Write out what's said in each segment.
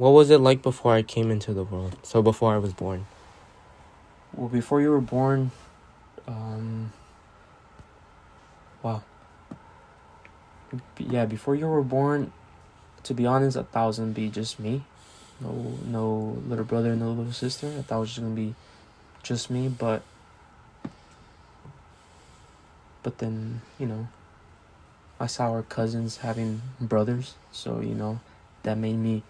What was it like before I came into the world? So before I was born. Well, before you were born, wow. Yeah, before you were born, to be honest, I thought it was gonna be just me. No little brother, no little sister. I thought it was just gonna be just me, but then, I saw our cousins having brothers, so, that made me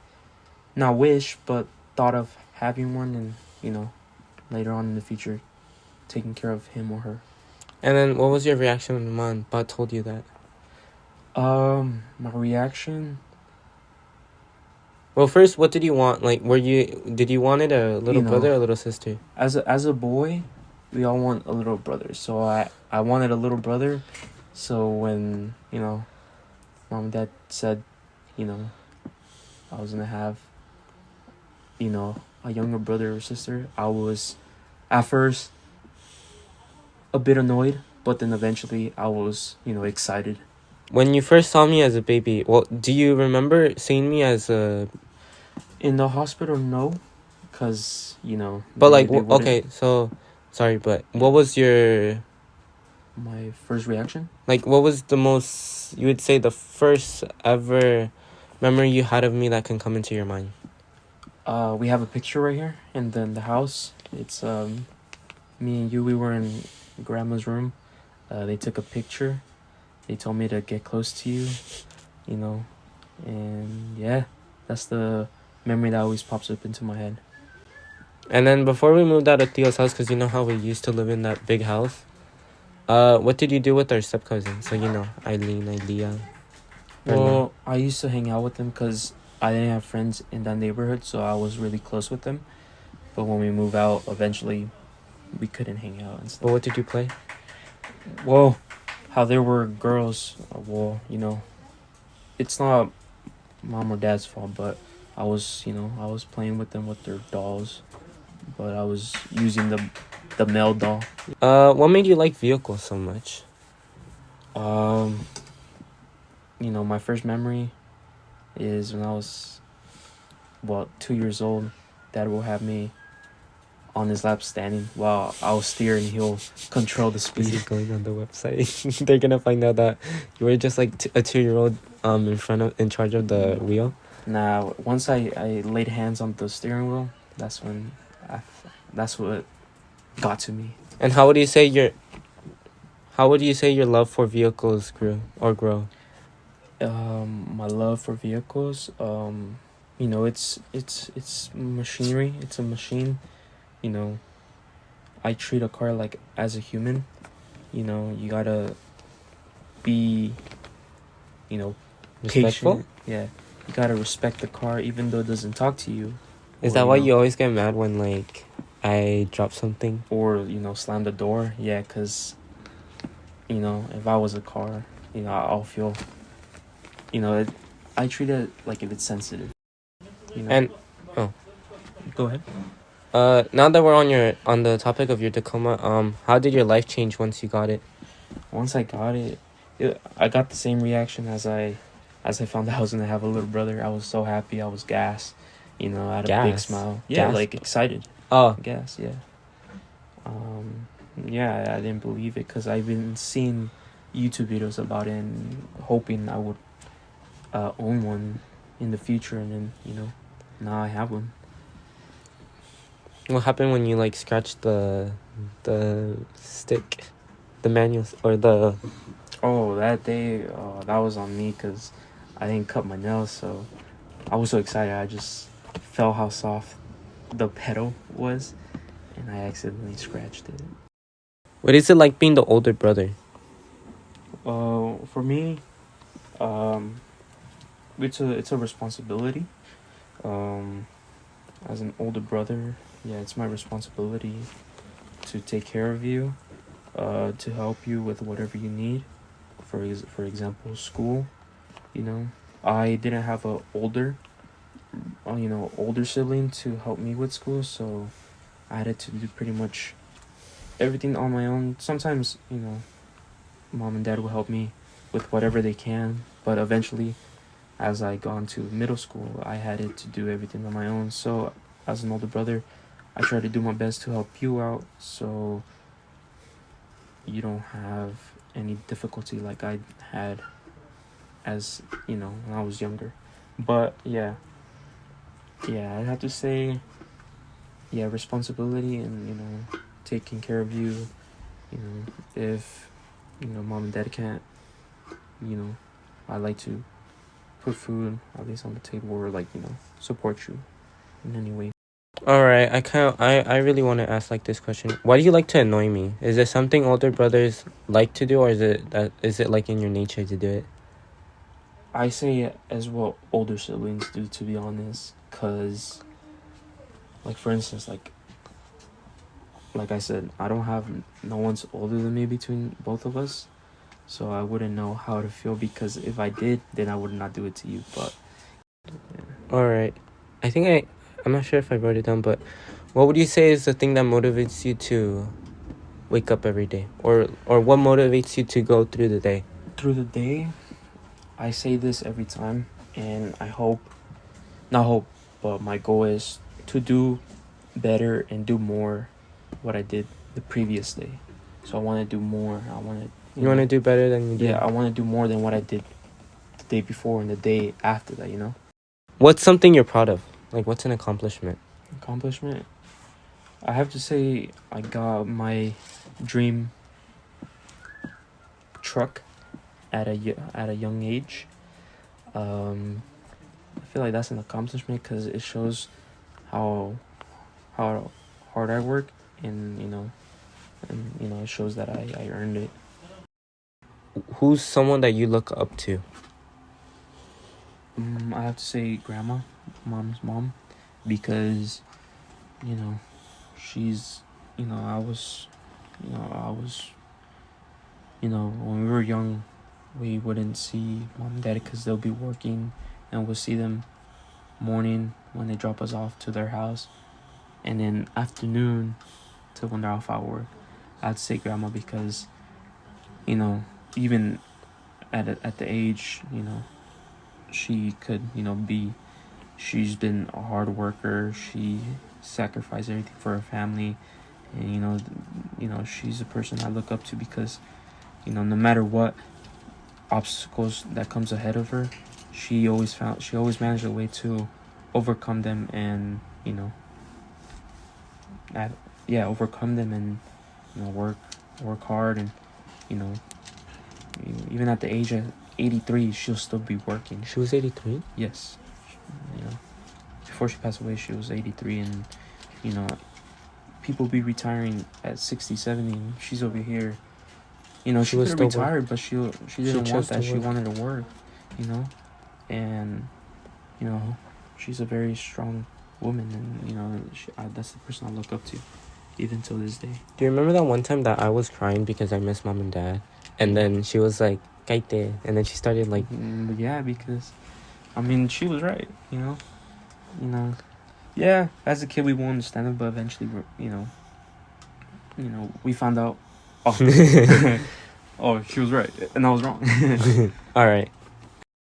not wish, but thought of having one and, later on in the future, taking care of him or her. And then what was your reaction when mom but told you that? My reaction. Well, first, what did you want? Like, did you wanted a little brother or a little sister? As a boy, we all want a little brother. So I wanted a little brother. So when, mom and dad said, I was gonna have, a younger brother or sister, I was at first a bit annoyed, but then eventually I was, excited. When you first saw me as a baby, well, do you remember seeing me as a... In the hospital, no, because, But like, okay, so, sorry, but what was my first reaction? Like, what was the most, you would say, the first ever memory you had of me that can come into your mind? We have a picture right here, and then the house. It's me and you. We were in grandma's room. They took a picture. They told me to get close to you, and yeah, that's the memory that always pops up into my head. And then before we moved out of Theo's house, because you know how we used to live in that big house, what did you do with our step-cousins? So, Eileen, Idea. Well, I used to hang out with them because I didn't have friends in that neighborhood, so I was really close with them. But when we moved out, eventually, we couldn't hang out and stuff. But what did you play? Well, how there were girls, it's not mom or dad's fault, but I was playing with them with their dolls, but I was using the male doll. What made you like vehicles so much? My first memory is when I was 2 years old. Dad will have me on his lap standing while I'll steer and he'll control the speed. This is going on the website. They're gonna find out that you were just like a 2-year-old in charge of the wheel. Now, once I laid hands on the steering wheel, that's what got to me. And how would you say your love for vehicles grew or grow? My love for vehicles, it's machinery. It's a machine. I treat a car like as a human. You gotta be, Respectful? patient. Yeah, you gotta respect the car even though it doesn't talk to you. Is that why you always get mad when like I drop something? Or slam the door? Yeah, because if I was a car, I'll feel, I treat it like if it's sensitive. And go ahead. Now that we're on the topic of your Tacoma, how did your life change once you got it? Once I got it, I got the same reaction as I found out I was gonna have a little brother. I was so happy. I was gassed. I had a big smile. Yeah, Gas? like excited. Oh, Gas. Yeah. Yeah, I didn't believe it because I've been seeing YouTube videos about it and hoping I would own one in the future, and then now I have one. what happened when you like scratched the stick, the manuals or the? Oh, that day, that was on me because I didn't cut my nails, so I was so excited. I just felt how soft the pedal was, and I accidentally scratched it. What is it like being the older brother? For me, it's a responsibility. As an older brother, yeah, it's my responsibility to take care of you, to help you with whatever you need. For example, school. I didn't have a older sibling to help me with school, so I had to do pretty much everything on my own. Sometimes, mom and dad will help me with whatever they can, but eventually as I gone to middle school, I had it to do everything on my own. So as an older brother, I try to do my best to help you out, so you don't have any difficulty like I had as when I was younger. But yeah, I have to say, yeah, responsibility and taking care of you. If mom and dad can't, I like to put food at least on the table, or like support you in any way. All right, I really want to ask like this question. Why do you like to annoy me? Is it something older brothers like to do, or is it like in your nature to do it? I say it as what older siblings do, to be honest, because like for instance, like I said, I don't have no one's older than me between both of us, so I wouldn't know how to feel, because if I did, then I would not do it to you. But yeah. All right, I'm not sure if I wrote it down, but what would you say is the thing that motivates you to wake up every day, or what motivates you to go through the day? Through the day, I say this every time, and but my goal is to do better and do more what I did the previous day. So I want to do more. I want to. You want to do better than you did? Yeah, I want to do more than what I did the day before and the day after that. What's something you're proud of? Like, what's an accomplishment? Accomplishment. I have to say I got my dream truck at a young age. I feel like that's an accomplishment because it shows how hard I work, and it shows that I earned it. Who's someone that you look up to? I have to say grandma, mom's mom, because she's I was when we were young, we wouldn't see mom and dad because they'll be working, and we'll see them morning when they drop us off to their house, and then afternoon to when they're off at work. I'd say grandma because even at the age she could she's been a hard worker. She sacrificed everything for her family, and she's a person I look up to because no matter what obstacles that comes ahead of her, she always managed a way to overcome them, and overcome them, and work hard, and even at the age of 83, she'll still be working. She was 83? Yes. Before she passed away, she was 83, and people be retiring at 60, 70, and she's over here. She was still retired, but she didn't want that. She wanted to work, and she's a very strong woman, and that's the person I look up to, even till this day. Do you remember that one time that I was crying because I missed mom and dad, and then she was like, "Kaite," and then she started like, yeah, because she was right, yeah. As a kid, we won't understand it, but eventually, we found out. Oh, oh, she was right, and I was wrong. All right.